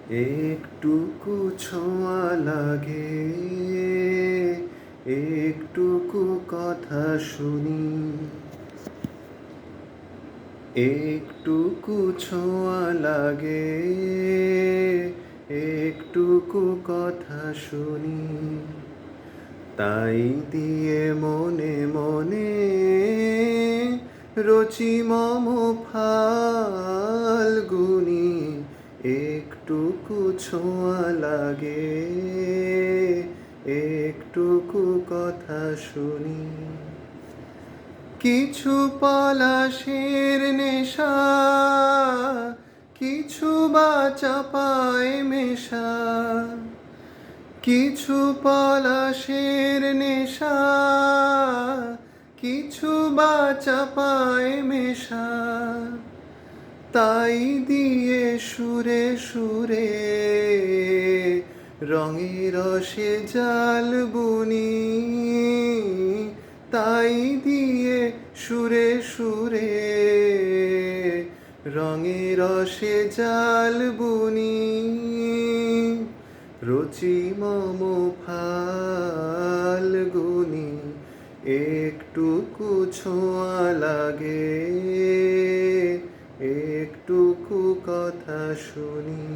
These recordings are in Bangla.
একটুকু ছোঁয়া লাগে, একটুকু কথা শুনি, একটুকু ছোঁয়া লাগে, একটুকু কথা শুনি, তাই দিয়ে মনে মনে রচি মম ফাল্গুনি। একটুকু ছোঁয়া লাগে, একটুকু কথা শুনি, কিছু পলাশের নেশা, কিছু বা চাপায় মেশা, কিছু পলাশের নেশা, কিছু বা চাপায় মেশা, তাই দিয়ে সুরে সুরে রঙে রসে জাল বুনি, তাই দিয়ে সুরে সুরে রঙে রসে জাল বুনি, রচি মম ফাল্গুনি। একটুকু ছোঁয়া লাগে, একটুকু কথা শুনি,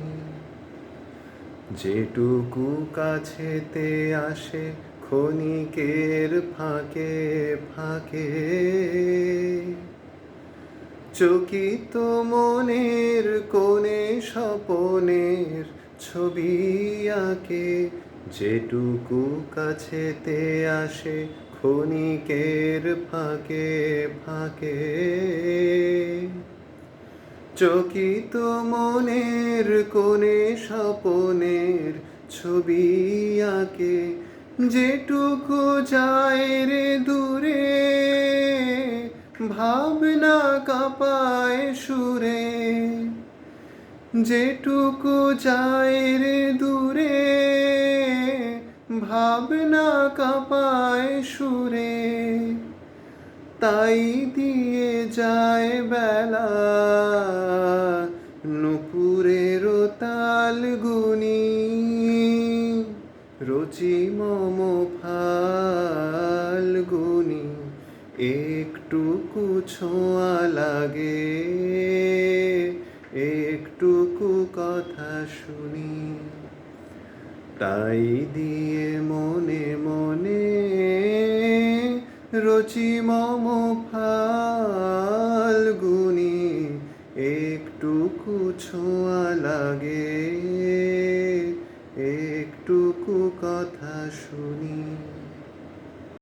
যেটুকু কাছেতে আসে ক্ষণিকের ফাঁকে ফাঁকে, চকিত মনের কোণে স্বপনের ছবি আঁকে, যেটুকু কাছেতে আসে ক্ষণিকের ফাঁকে ফাঁকে, চকিত মনের কোণে স্বপনের ছবি আঁকে, যেটুকু যায় রে দূরে ভাবনা কাঁপায় সুরে, যেটুকু যায় রে দূরে ভাবনা কাঁপায় সুরে, তাই দিয়ে যায় বেলা নুপুরের তালগুনি, রচি মম ফাল্গুনি। একটুকু ছোঁয়া লাগে, একটুকু কথা শুনি, তাই দিয়ে মনে মনে রচি মম ফাল্গুনি। একটুকু ছোঁয়া লাগে, একটুকু কথা শুনি।